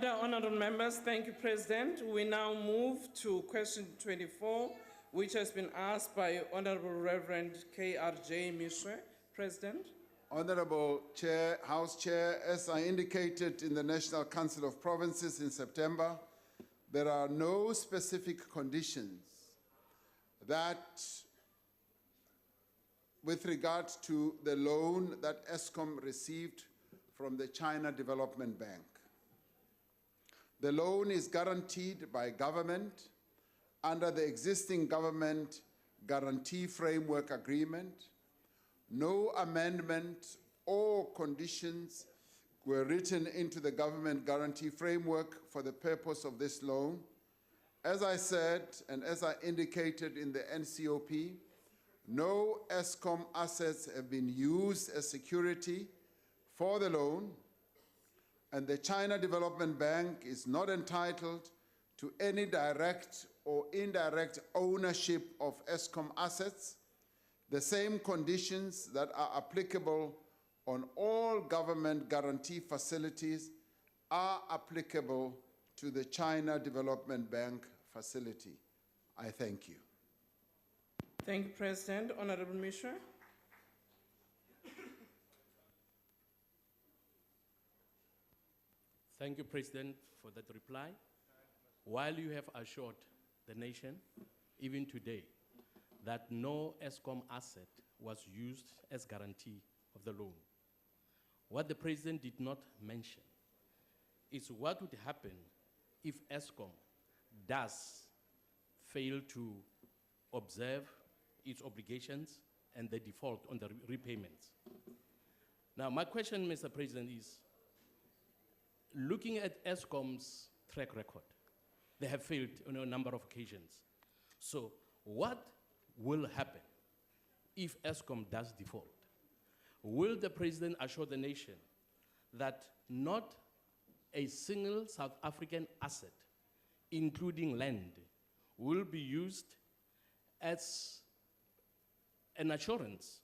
Order, honourable members. Thank you, President. We now move to question 24, which has been asked by Honourable Reverend K.R.J. Meshoe. President. Honourable Chair, House Chair, as I indicated in the National Council of Provinces in September, there are no specific conditions that, with regard to the loan that Eskom received from the China Development Bank. The loan is guaranteed by government under the existing government guarantee framework agreement. No amendment or conditions were written into the government guarantee framework for the purpose of this loan. As I said, and as I indicated in the NCOP, no Eskom assets have been used as security for the loan, and the China Development Bank is not entitled to any direct or indirect ownership of Eskom assets. The same conditions that are applicable on all government guarantee facilities are applicable to the China Development Bank facility. I thank you. Thank you, President. Honourable Meshoe. Thank you, President, for that reply. While you have assured the nation, even today, that no Eskom asset was used as guarantee of the loan, what the President did not mention is what would happen if Eskom does fail to observe its obligations and the default on the repayments. Now, my question, Mr. President, is, looking at Eskom's track record, they have failed on a number of occasions. So what will happen if Eskom does default? Will the President assure the nation that not a single South African asset, including land, will be used as an assurance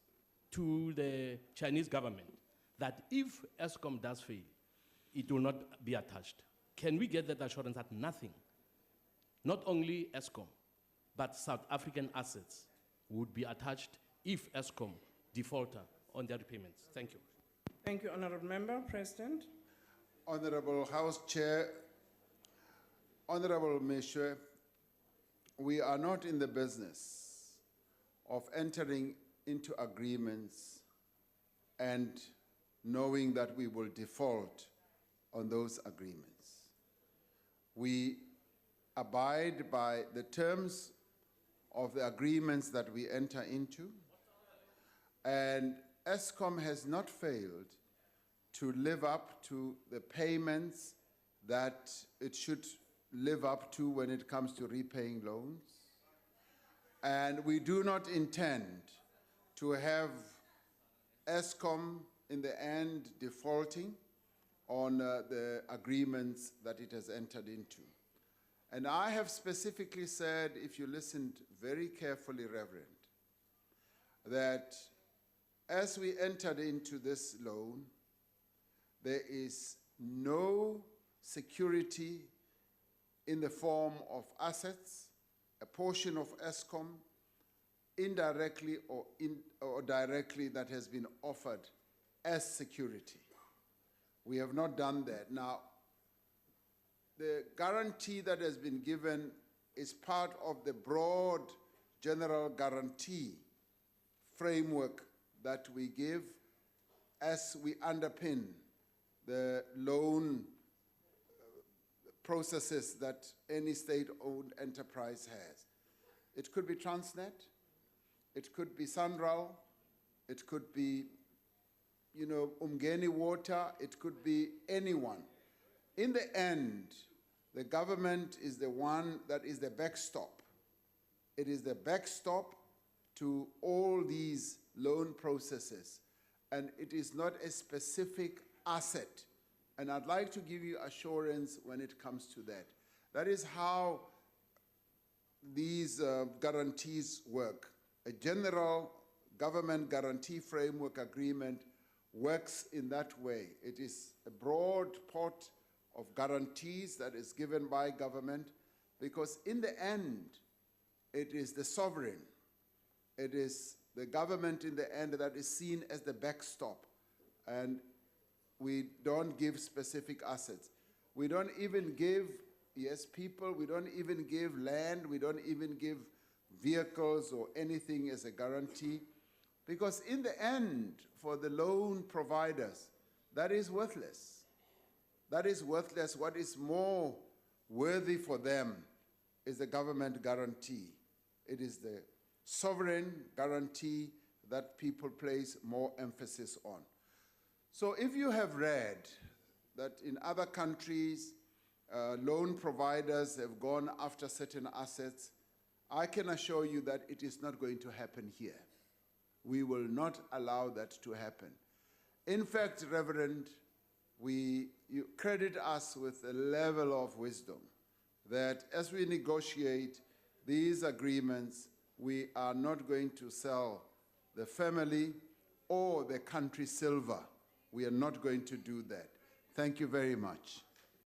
to the Chinese government that if Eskom does fail, it will not be attached? Can we get that assurance that nothing, not only Eskom, but South African assets would be attached if Eskom defaulter on their repayments? Thank you. Thank you, Honourable Member. President. Honourable House Chair, Honourable Meshoe, we are not in the business of entering into agreements and knowing that we will default on those agreements. We abide by the terms of the agreements that we enter into, and Eskom has not failed to live up to the payments that it should live up to when it comes to repaying loans. And we do not intend to have Eskom in the end defaulting on the agreements that it has entered into. And I have specifically said, if you listened very carefully, Reverend, that as we entered into this loan, there is no security in the form of assets, a portion of Eskom, indirectly or directly, that has been offered as security. We have not done that. Now, the guarantee that has been given is part of the broad general guarantee framework that we give as we underpin the loan processes that any state-owned enterprise has. It could be Transnet, it could be Sanral, it could be, Umgeni Water, it could be anyone. In the end, the government is the one that is the backstop. It is the backstop to all these loan processes, and it is not a specific asset. And I'd like to give you assurance when it comes to that. That is how these guarantees work. A general government guarantee framework agreement works in that way. It is a broad pot of guarantees that is given by government, because in the end, it is the sovereign, it is the government in the end that is seen as the backstop, and we don't give specific assets. We don't even give, yes, people, we don't even give land, we don't even give vehicles or anything as a guarantee, because in the end, for the loan providers, that is worthless. That is worthless. What is more worthy for them is the government guarantee. It is the sovereign guarantee that people place more emphasis on. So if you have read that in other countries, loan providers have gone after certain assets, I can assure you that it is not going to happen here. We will not allow that to happen. In fact, Reverend, you credit us with a level of wisdom that as we negotiate these agreements, we are not going to sell the family or the country silver. We are not going to do that. Thank you very much.